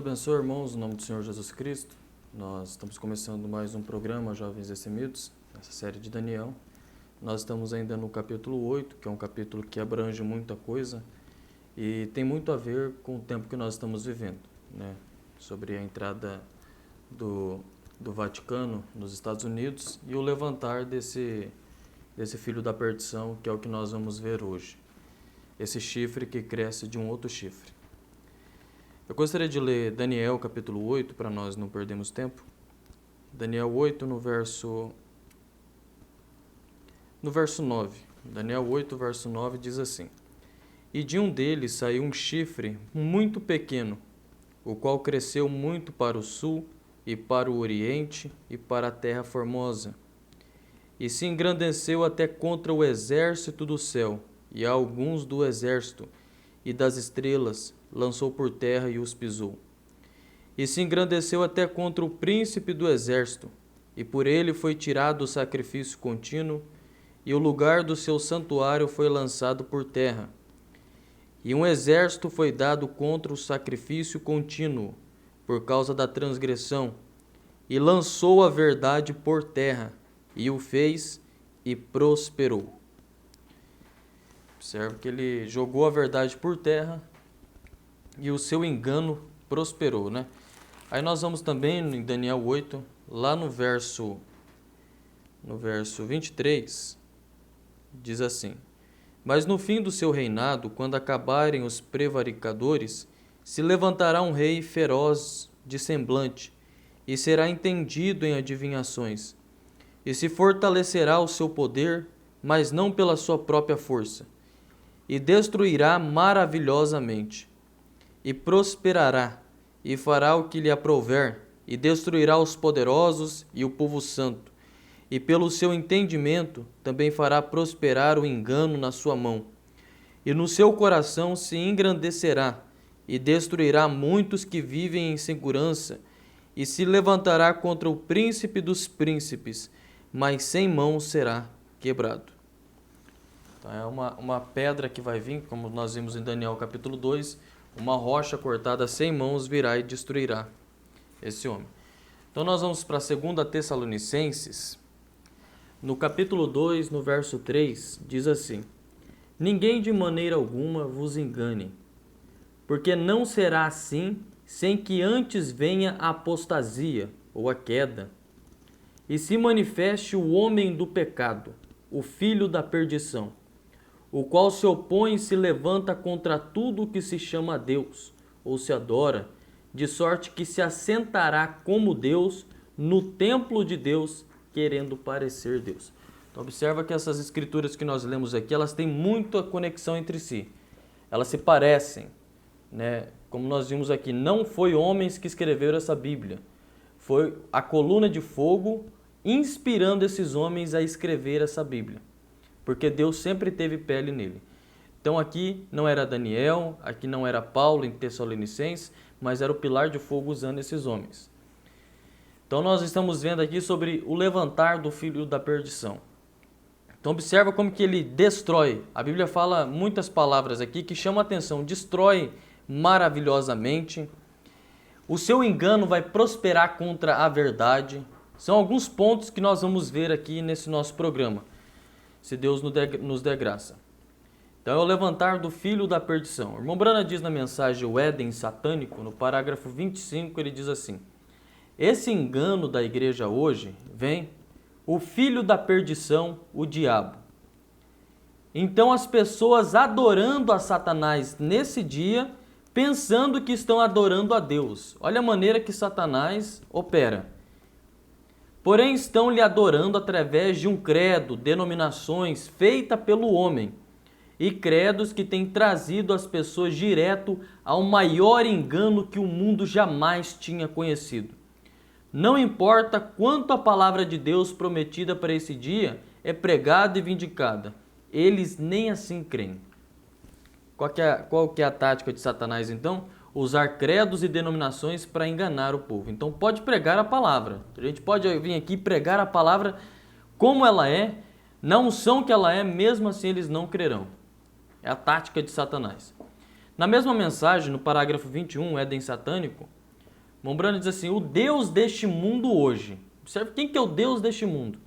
abençoe, irmãos, no nome do Senhor Jesus Cristo. Nós estamos começando mais um programa, Jovens Destemidos, essa série de Daniel. Nós estamos ainda no capítulo 8, que é um capítulo que abrange muita coisa e tem muito a ver com o tempo que nós estamos vivendo, né? Sobre a entrada do Vaticano nos Estados Unidos e o levantar desse filho da perdição, que é o que nós vamos ver hoje. Esse chifre que cresce de um outro chifre. Eu gostaria de ler Daniel capítulo 8, para nós não perdermos tempo. Daniel 8, no verso 9. Daniel 8, verso 9 diz assim: E de um deles saiu um chifre muito pequeno, o qual cresceu muito para o sul e para o oriente e para a terra formosa. E se engrandeceu até contra o exército do céu, e a alguns do exército, e das estrelas, lançou por terra e os pisou. E se engrandeceu até contra o príncipe do exército, e por ele foi tirado o sacrifício contínuo, e o lugar do seu santuário foi lançado por terra. E um exército foi dado contra o sacrifício contínuo, por causa da transgressão, e lançou a verdade por terra, e o fez e prosperou. Observe que ele jogou a verdade por terra e o seu engano prosperou, né? Aí nós vamos também em Daniel 8, lá no verso 23, diz assim: Mas no fim do seu reinado, quando acabarem os prevaricadores, se levantará um rei feroz de semblante, e será entendido em adivinhações, e se fortalecerá o seu poder, mas não pela sua própria força, e destruirá maravilhosamente, e prosperará, e fará o que lhe aprouver, e destruirá os poderosos e o povo santo, e pelo seu entendimento também fará prosperar o engano na sua mão, e no seu coração se engrandecerá, e destruirá muitos que vivem em segurança, e se levantará contra o príncipe dos príncipes, mas sem mão será quebrado. Então, é uma pedra que vai vir, como nós vimos em Daniel capítulo 2, uma rocha cortada sem mãos virá e destruirá esse homem. Então nós vamos para 2 Tessalonicenses, no capítulo 2, no verso 3, diz assim: Ninguém de maneira alguma vos engane, porque não será assim sem que antes venha a apostasia, ou a queda, e se manifeste o homem do pecado, o filho da perdição, o qual se opõe e se levanta contra tudo o que se chama Deus, ou se adora, de sorte que se assentará como Deus no templo de Deus, querendo parecer Deus. Então observa que essas escrituras que nós lemos aqui, elas têm muita conexão entre si. Elas se parecem, né? Como nós vimos aqui, não foi homens que escreveram essa Bíblia. Foi a coluna de fogo inspirando esses homens a escrever essa Bíblia, porque Deus sempre teve pele nele. Então aqui não era Daniel, aqui não era Paulo em Tessalonicenses, mas era o pilar de fogo usando esses homens. Então nós estamos vendo aqui sobre o levantar do filho da perdição. Então observa como que ele destrói. A Bíblia fala muitas palavras aqui que chamam a atenção. Destrói maravilhosamente. O seu engano vai prosperar contra a verdade. São alguns pontos que nós vamos ver aqui nesse nosso programa, se Deus nos der graça. Então é o levantar do filho da perdição. O irmão Brana diz na mensagem O Éden Satânico, no parágrafo 25, ele diz assim: Esse engano da igreja hoje vem o filho da perdição, o diabo. Então as pessoas adorando a Satanás nesse dia, pensando que estão adorando a Deus. Olha a maneira que Satanás opera. Porém estão lhe adorando através de um credo, denominações feita pelo homem, e credos que têm trazido as pessoas direto ao maior engano que o mundo jamais tinha conhecido. Não importa quanto a palavra de Deus prometida para esse dia é pregada e vindicada, eles nem assim creem. Qual que é a tática de Satanás então? Usar credos e denominações para enganar o povo. Então pode pregar a palavra. A gente pode vir aqui pregar a palavra como ela é, na unção que ela é, mesmo assim eles não crerão. É a tática de Satanás. Na mesma mensagem, no parágrafo 21, Éden Satânico, Mombrana diz assim, o Deus deste mundo hoje. Observe quem que é o Deus deste mundo.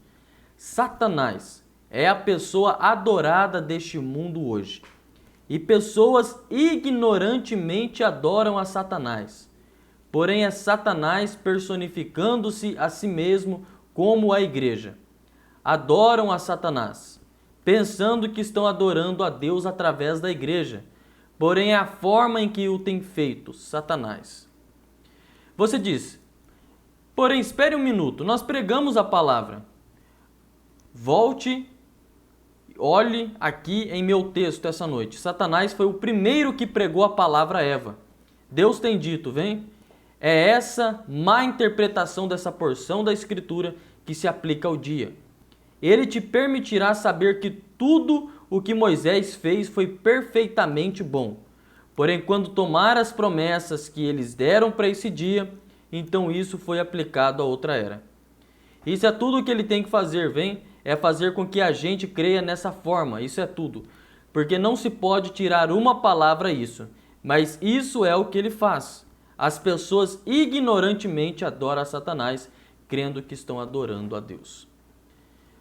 Satanás é a pessoa adorada deste mundo hoje. E pessoas ignorantemente adoram a Satanás. Porém é Satanás personificando-se a si mesmo como a igreja. Adoram a Satanás, pensando que estão adorando a Deus através da igreja. Porém é a forma em que o tem feito, Satanás. Você diz, porém espere um minuto, nós pregamos a palavra. Volte, olhe aqui em meu texto essa noite. Satanás foi o primeiro que pregou a palavra a Eva. Deus tem dito, vem? É essa má interpretação dessa porção da Escritura que se aplica ao dia. Ele te permitirá saber que tudo o que Moisés fez foi perfeitamente bom. Porém, quando tomar as promessas que eles deram para esse dia, então isso foi aplicado a outra era. Isso é tudo o que ele tem que fazer, vem? É fazer com que a gente creia nessa forma, isso é tudo. Porque não se pode tirar uma palavra isso, mas isso é o que ele faz. As pessoas ignorantemente adoram a Satanás, crendo que estão adorando a Deus.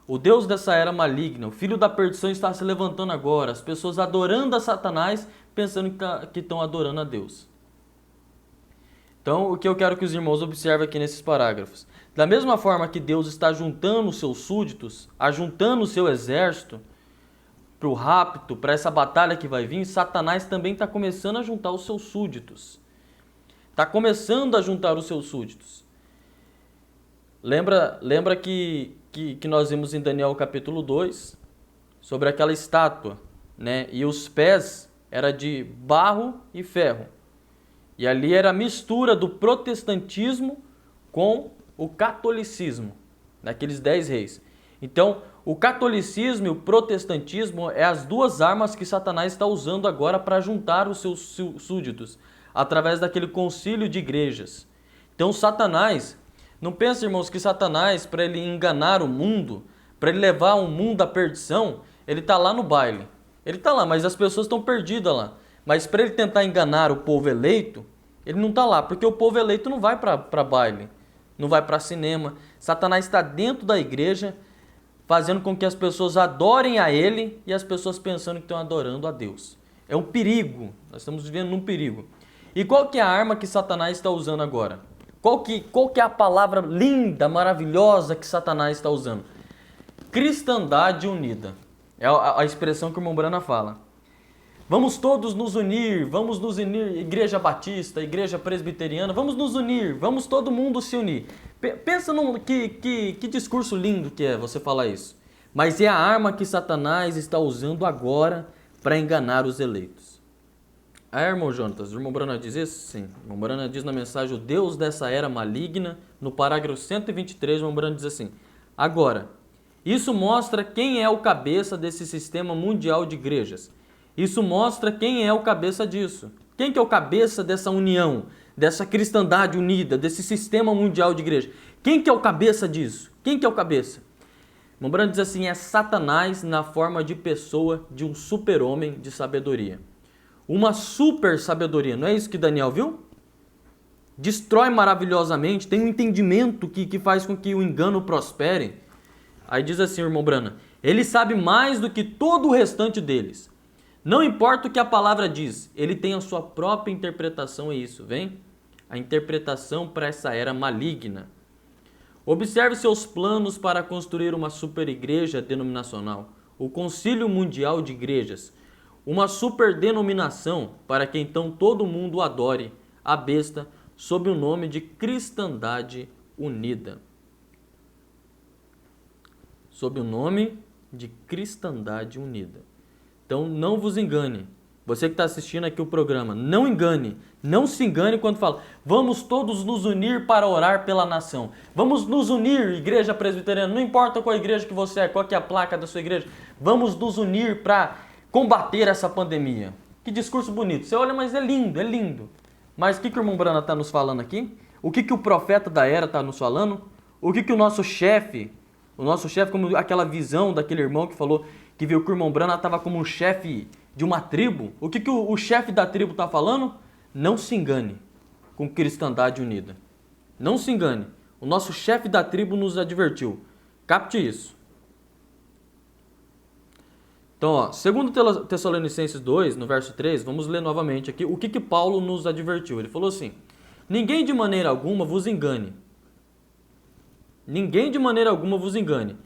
O Deus dessa era maligna, o filho da perdição está se levantando agora, as pessoas adorando a Satanás, pensando que estão adorando a Deus. Então, o que eu quero que os irmãos observem aqui nesses parágrafos. Da mesma forma que Deus está juntando os seus súditos, ajuntando o seu exército para o rapto, para essa batalha que vai vir, Satanás também está começando a juntar os seus súditos. Está começando a juntar os seus súditos. Lembra que nós vimos em Daniel capítulo 2, sobre aquela estátua, né? E os pés eram de barro e ferro. E ali era a mistura do protestantismo com o catolicismo, naqueles 10 reis. Então, o catolicismo e o protestantismo é as duas armas que Satanás está usando agora para juntar os seus súditos, através daquele concílio de igrejas. Então, Satanás, não pense, irmãos, que Satanás, para ele enganar o mundo, para ele levar o mundo à perdição, ele está lá no baile. Ele está lá, mas as pessoas estão perdidas lá. Mas para ele tentar enganar o povo eleito, ele não está lá, porque o povo eleito não vai para baile, não vai para cinema. Satanás está dentro da igreja, fazendo com que as pessoas adorem a ele e as pessoas pensando que estão adorando a Deus. É um perigo, nós estamos vivendo num perigo. E qual que é a arma que Satanás está usando agora? Qual que é a palavra linda, maravilhosa que Satanás está usando? Cristandade unida. É a expressão que o Mombrana fala. Vamos todos nos unir, Igreja Batista, Igreja Presbiteriana, vamos nos unir, vamos todo mundo se unir. Pensa que discurso lindo que é você falar isso. Mas é a arma que Satanás está usando agora para enganar os eleitos. Irmão Jonatas, o irmão Brana diz isso? Sim. O irmão Brana diz na mensagem, o Deus dessa era maligna, no parágrafo 123, o irmão Brana diz assim, agora, isso mostra quem é o cabeça desse sistema mundial de igrejas. Isso mostra quem é o cabeça disso. Quem que é o cabeça dessa união, dessa cristandade unida, desse sistema mundial de igreja? Quem que é o cabeça disso? Quem que é o cabeça? O irmão Brana diz assim, é Satanás na forma de pessoa de um super-homem de sabedoria. Uma super sabedoria, não é isso que Daniel viu? Destrói maravilhosamente, tem um entendimento que faz com que o engano prospere. Aí diz assim o irmão Brana, ele sabe mais do que todo o restante deles. Não importa o que a palavra diz, ele tem a sua própria interpretação, é isso, vem? A interpretação para essa era maligna. Observe seus planos para construir uma super igreja denominacional, o Concílio Mundial de Igrejas, uma superdenominação para que então todo mundo adore a besta sob o nome de Cristandade Unida. Sob o nome de Cristandade Unida. Então não vos engane. Você que está assistindo aqui o programa, não engane. Não se engane quando fala, vamos todos nos unir para orar pela nação. Vamos nos unir, igreja presbiteriana, não importa qual igreja que você é, qual que é a placa da sua igreja. Vamos nos unir para combater essa pandemia. Que discurso bonito. Você olha, mas é lindo, é lindo. Mas o que o irmão Brana está nos falando aqui? O que o profeta da era está nos falando? O que o nosso chefe, como aquela visão daquele irmão que falou que viu que o irmão Brana estava como um chefe de uma tribo. O que o chefe da tribo está falando? Não se engane. com cristandade unida. Não se engane, o nosso chefe da tribo nos advertiu. Capte isso. Então, ó, segundo Tessalonicenses 2, no verso 3, vamos ler novamente aqui o que Paulo nos advertiu. Ele falou assim: ninguém de maneira alguma vos engane. Ninguém de maneira alguma vos engane,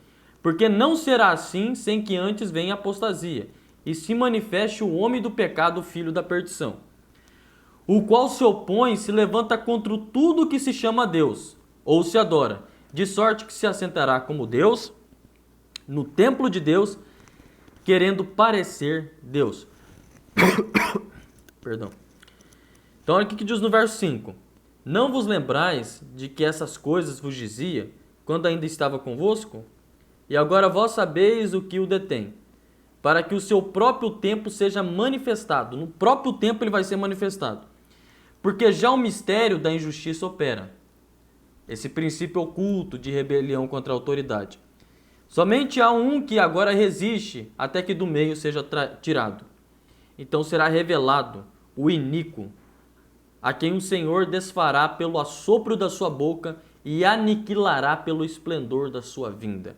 porque não será assim sem que antes venha a apostasia, e se manifeste o homem do pecado, o filho da perdição, o qual se opõe e se levanta contra tudo que se chama Deus, ou se adora, de sorte que se assentará como Deus, no templo de Deus, querendo parecer Deus. Perdão. Então, olha o que diz no verso 5. Não vos lembrais de que essas coisas vos dizia, quando ainda estava convosco? E agora vós sabeis o que o detém, para que o seu próprio tempo seja manifestado. No próprio tempo ele vai ser manifestado. Porque já o mistério da injustiça opera. Esse princípio oculto de rebelião contra a autoridade. Somente há um que agora resiste, até que do meio seja tirado. Então será revelado o iníquo, a quem o Senhor desfará pelo assopro da sua boca e aniquilará pelo esplendor da sua vinda.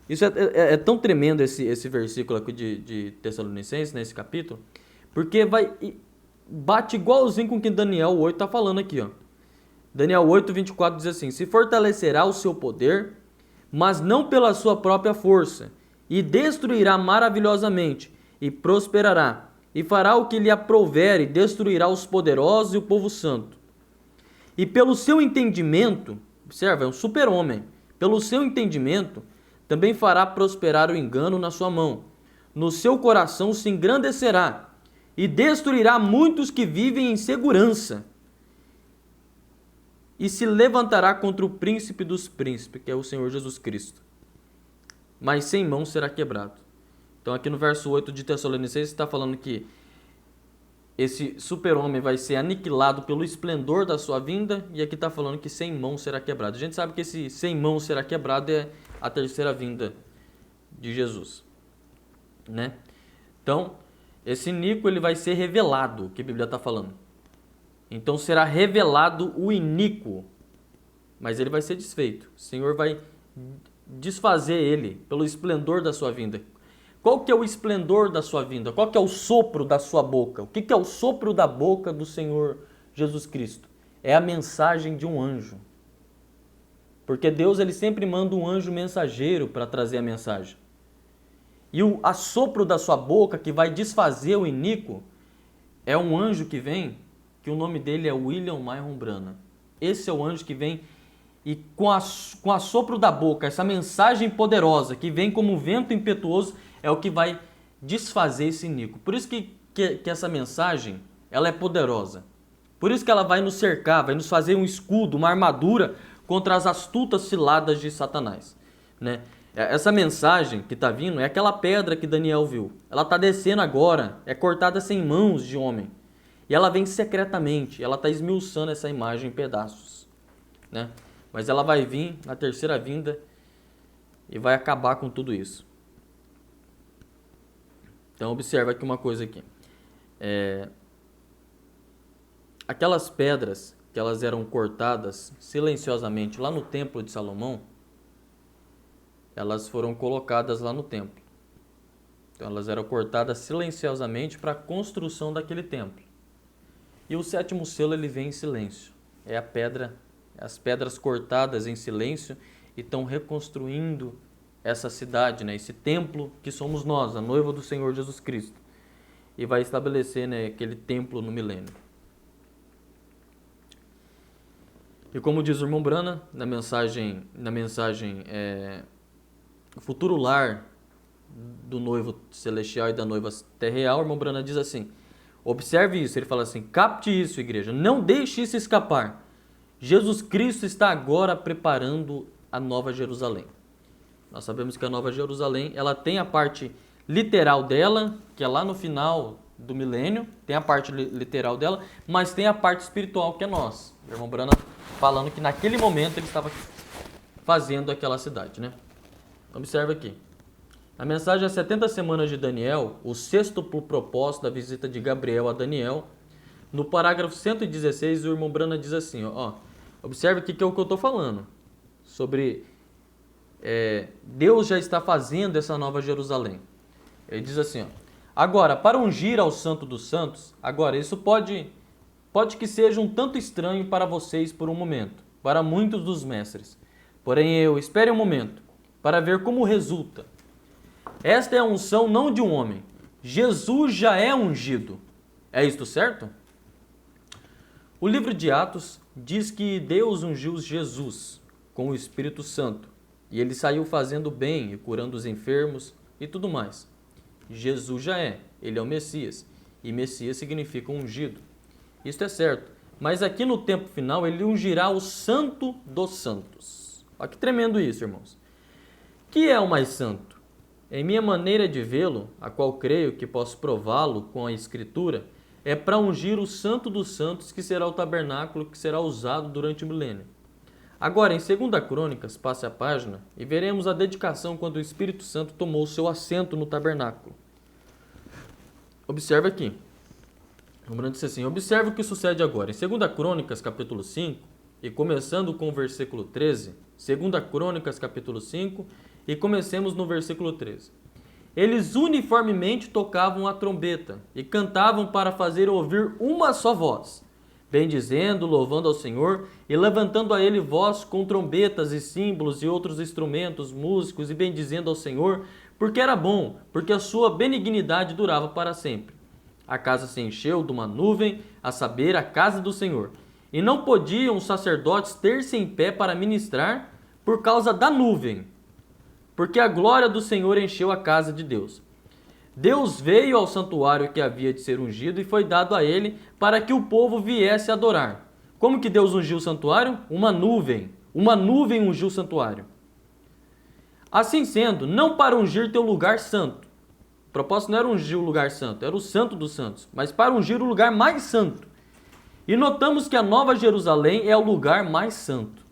Isso é tão tremendo esse versículo aqui de Tessalonicenses, nesse capítulo, porque bate igualzinho com o que Daniel 8 está falando aqui. Ó. Daniel 8, 24 diz assim: se fortalecerá o seu poder, mas não pela sua própria força, e destruirá maravilhosamente, e prosperará, e fará o que lhe aprouver, e destruirá os poderosos e o povo santo. E pelo seu entendimento, observa, é um super-homem, pelo seu entendimento, também fará prosperar o engano na sua mão. No seu coração se engrandecerá, e destruirá muitos que vivem em segurança. E se levantará contra o príncipe dos príncipes, que é o Senhor Jesus Cristo. Mas sem mão será quebrado. Então aqui no verso 8 de Tessalonicenses está falando que esse super-homem vai ser aniquilado pelo esplendor da sua vinda, e aqui está falando que sem mão será quebrado. A gente sabe que esse sem mão será quebrado é a terceira vinda de Jesus, né? Então, esse iníquo ele vai ser revelado, que a Bíblia está falando. Então será revelado o iníquo, mas ele vai ser desfeito. O Senhor vai desfazer ele pelo esplendor da sua vinda. Qual que é o esplendor da sua vinda? Qual que é o sopro da sua boca? O que é o sopro da boca do Senhor Jesus Cristo? É a mensagem de um anjo. Porque Deus ele sempre manda um anjo mensageiro para trazer a mensagem. E o assopro da sua boca que vai desfazer o iníquo é um anjo que vem, que o nome dele é William Myron Branham. Esse é o anjo que vem e com assopro da boca, essa mensagem poderosa que vem como um vento impetuoso, é o que vai desfazer esse iníquo. Por isso que essa mensagem ela é poderosa. Por isso que ela vai nos cercar, vai nos fazer um escudo, uma armadura contra as astutas ciladas de Satanás, né? Essa mensagem que está vindo é aquela pedra que Daniel viu. Ela está descendo agora, é cortada sem mãos de homem. E ela vem secretamente, ela está esmiuçando essa imagem em pedaços, né? Mas ela vai vir na terceira vinda e vai acabar com tudo isso. Então observa aqui uma coisa aqui. Aquelas pedras que elas eram cortadas silenciosamente lá no templo de Salomão, elas foram colocadas lá no templo. Então elas eram cortadas silenciosamente para a construção daquele templo. E o sétimo selo ele vem em silêncio. É a pedra, as pedras cortadas em silêncio e estão reconstruindo essa cidade, né? Esse templo que somos nós, a noiva do Senhor Jesus Cristo. E vai estabelecer, né, aquele templo no milênio. E como diz o irmão Branham, na mensagem o futuro lar do noivo celestial e da noiva terreal, o irmão Branham diz assim: observe isso, ele fala assim: capte isso, igreja, não deixe isso escapar. Jesus Cristo está agora preparando a Nova Jerusalém. Nós sabemos que a Nova Jerusalém, ela tem a parte literal dela, que é lá no final do milênio, tem a parte literal dela, mas tem a parte espiritual, que é nós. O irmão Branham falando que naquele momento ele estava fazendo aquela cidade, né? Observe aqui. A mensagem As 70 Semanas de Daniel, o sexto propósito da visita de Gabriel a Daniel, no parágrafo 116, o irmão Brana diz assim, ó, observe aqui que é o que eu estou falando, sobre Deus já está fazendo essa nova Jerusalém. Ele diz assim, ó, agora, para ungir ao Santo dos Santos, agora, isso pode que seja um tanto estranho para vocês por um momento, para muitos dos mestres. Porém, espere um momento, para ver como resulta. Esta é a unção não de um homem. Jesus já é ungido. É isto certo? O livro de Atos diz que Deus ungiu Jesus com o Espírito Santo. E ele saiu fazendo bem e curando os enfermos e tudo mais. Jesus já é. Ele é o Messias. E Messias significa ungido. Isto é certo. Mas aqui no tempo final ele ungirá o Santo dos Santos. Olha que tremendo isso, irmãos. Que é o mais santo? Em minha maneira de vê-lo, a qual creio que posso prová-lo com a Escritura, é para ungir o Santo dos Santos, que será o tabernáculo que será usado durante o milênio. Agora, em 2 Crônicas, passe a página e veremos a dedicação quando o Espírito Santo tomou seu assento no tabernáculo. Observe aqui. Lembrando assim, observe o que sucede agora. Em 2 Crônicas, capítulo 5, e começando com o versículo 13, 2 Crônicas, capítulo 5, e comecemos no versículo 13. Eles uniformemente tocavam a trombeta e cantavam para fazer ouvir uma só voz, bendizendo, louvando ao Senhor e levantando a ele voz com trombetas e símbolos e outros instrumentos, músicos e bendizendo ao Senhor, porque era bom, porque a sua benignidade durava para sempre. A casa se encheu de uma nuvem, a saber, a casa do Senhor. E não podiam os sacerdotes ter-se em pé para ministrar por causa da nuvem, porque a glória do Senhor encheu a casa de Deus. Deus veio ao santuário que havia de ser ungido e foi dado a ele para que o povo viesse adorar. Como que Deus ungiu o santuário? Uma nuvem ungiu o santuário. Assim sendo, não para ungir teu lugar santo. O propósito não era ungir o lugar santo, era o Santo dos Santos, mas para ungir o lugar mais santo. E notamos que a Nova Jerusalém é o lugar mais santo.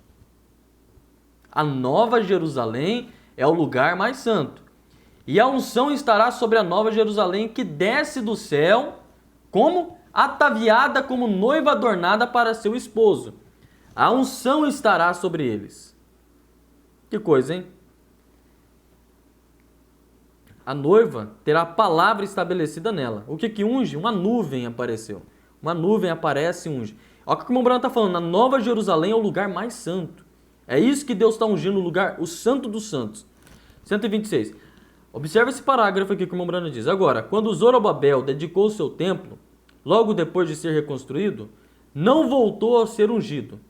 A Nova Jerusalém é o lugar mais santo. E a unção estará sobre a Nova Jerusalém que desce do céu, como? Ataviada como noiva adornada para seu esposo. A unção estará sobre eles. Que coisa, hein? A noiva terá a palavra estabelecida nela. O que unge? Uma nuvem apareceu. Uma nuvem aparece e unge. Olha o que o irmão Brana está falando. A Nova Jerusalém é o lugar mais santo. É isso que Deus está ungindo, o lugar, o Santo dos Santos. 126. Observe esse parágrafo aqui que o irmão Brana diz. Agora, quando Zorobabel dedicou o seu templo, logo depois de ser reconstruído, não voltou a ser ungido,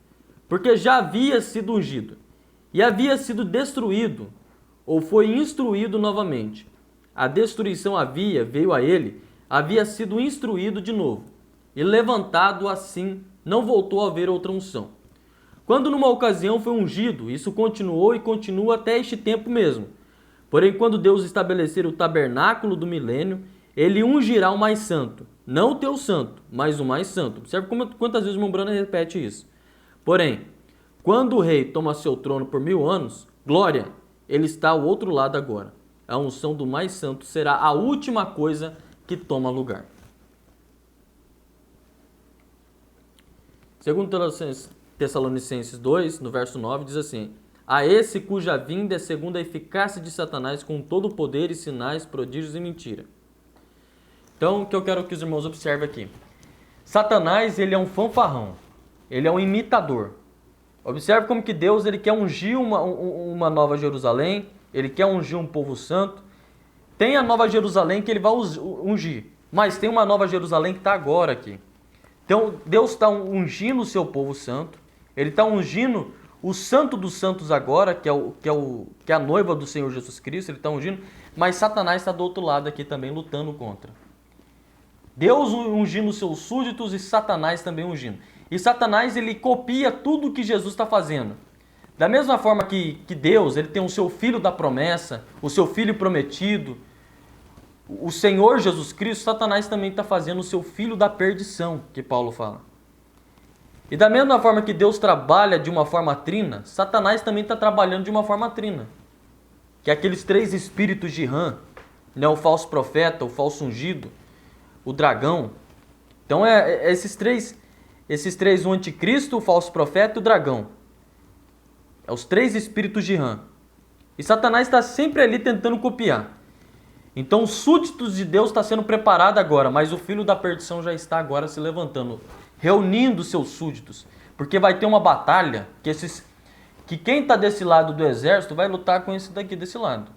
porque já havia sido ungido, e havia sido destruído, ou foi instruído novamente. A destruição veio a ele, havia sido instruído de novo, e levantado assim, não voltou a haver outra unção. Quando numa ocasião foi ungido, isso continuou e continua até este tempo mesmo. Porém, quando Deus estabelecer o tabernáculo do milênio, ele ungirá o mais santo. Não o teu santo, mas o mais santo. Observe quantas vezes o irmão Brana repete isso. Porém, quando o rei toma seu trono por 1000 anos, glória, ele está ao outro lado agora. A unção do mais santo será a última coisa que toma lugar. Segundo Tessalonicenses 2, no verso 9, diz assim: a esse cuja vinda é segundo a eficácia de Satanás com todo o poder e sinais, prodígios e mentira. Então, o que eu quero que os irmãos observem aqui. Satanás, ele é um fanfarrão. Ele é um imitador. Observe como que Deus ele quer ungir uma nova Jerusalém. Ele quer ungir um povo santo. Tem a nova Jerusalém que ele vai ungir. Mas tem uma nova Jerusalém que está agora aqui. Então, Deus está ungindo o seu povo santo. Ele está ungindo o Santo dos Santos agora, que é a noiva do Senhor Jesus Cristo. Ele está ungindo. Mas Satanás está do outro lado aqui também, lutando contra. Deus ungindo os seus súditos e Satanás também ungindo. E Satanás, ele copia tudo o que Jesus está fazendo. Da mesma forma que Deus, ele tem o seu filho da promessa, o seu filho prometido, o Senhor Jesus Cristo, Satanás também está fazendo o seu filho da perdição, que Paulo fala. E da mesma forma que Deus trabalha de uma forma trina, Satanás também está trabalhando de uma forma trina. Que é aqueles 3 espíritos de Rã, né? O falso profeta, o falso ungido, o dragão. Então esses três, o anticristo, o falso profeta e o dragão. É os três espíritos de Rã. E Satanás está sempre ali tentando copiar. Então os súditos de Deus estão sendo preparados agora, mas o filho da perdição já está agora se levantando, reunindo seus súditos. Porque vai ter uma batalha que quem está desse lado do exército vai lutar com esse daqui desse lado.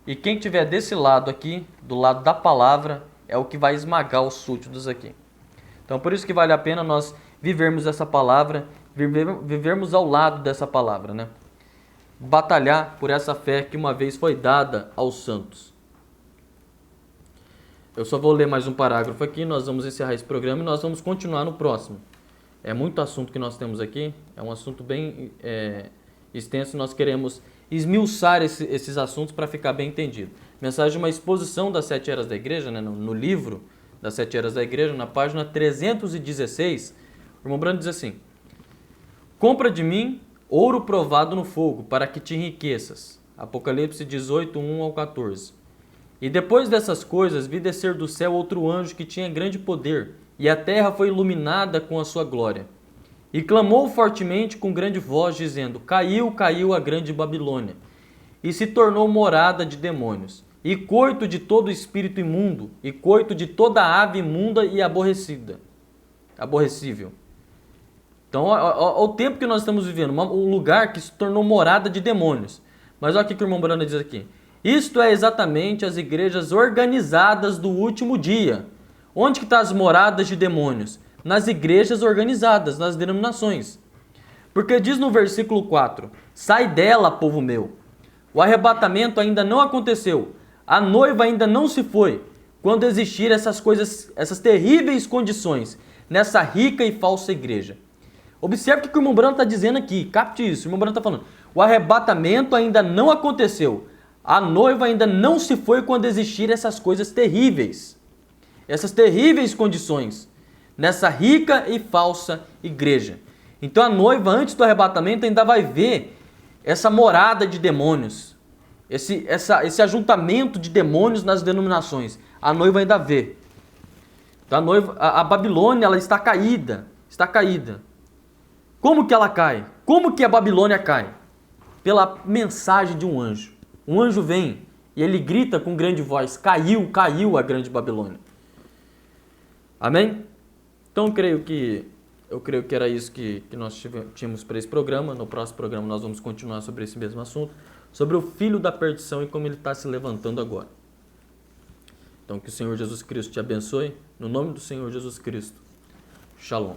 E quem estiver desse lado aqui, do lado da palavra, é o que vai esmagar os súditos aqui. Então por isso que vale a pena nós vivermos essa palavra, vivermos ao lado dessa palavra, né? Batalhar por essa fé que uma vez foi dada aos santos. Eu só vou ler mais um parágrafo aqui, nós vamos encerrar esse programa e nós vamos continuar no próximo. É muito assunto que nós temos aqui, é um assunto bem extenso, nós queremos esmiuçar esses assuntos para ficar bem entendido. Mensagem de uma exposição das 7 eras da igreja, né, no livro das 7 eras da igreja, na página 316, o irmão Brando diz assim: compra de mim ouro provado no fogo, para que te enriqueças. Apocalipse 18, 1 ao 14. E depois dessas coisas, vi descer do céu outro anjo que tinha grande poder, e a terra foi iluminada com a sua glória. E clamou fortemente com grande voz, dizendo: caiu, caiu a grande Babilônia, e se tornou morada de demônios, e coito de todo espírito imundo, e coito de toda ave imunda e aborrecível. Então, olha o tempo que nós estamos vivendo, um lugar que se tornou morada de demônios. Mas olha o que o irmão Brana diz aqui. Isto é exatamente as igrejas organizadas do último dia. Onde que estão as moradas de demônios? Nas igrejas organizadas, nas denominações. Porque diz no versículo 4, sai dela, povo meu. O arrebatamento ainda não aconteceu. A noiva ainda não se foi. Quando existir essas coisas, essas terríveis condições, nessa rica e falsa igreja. Observe o que o irmão Brano está dizendo aqui. Capte isso. O irmão Brano está falando. O arrebatamento ainda não aconteceu. A noiva ainda não se foi quando existir essas coisas terríveis. Essas terríveis condições. Nessa rica e falsa igreja. Então a noiva, antes do arrebatamento, ainda vai ver essa morada de demônios. Esse ajuntamento de demônios nas denominações. A noiva ainda vê. Então a Babilônia, ela está caída. Está caída. Como que ela cai? Como que a Babilônia cai? Pela mensagem de um anjo. Um anjo vem e ele grita com grande voz: caiu, caiu a grande Babilônia. Amém? Então eu creio que era isso que nós tínhamos para esse programa. No próximo programa nós vamos continuar sobre esse mesmo assunto, sobre o filho da perdição e como ele está se levantando agora. Então que o Senhor Jesus Cristo te abençoe. No nome do Senhor Jesus Cristo. Shalom.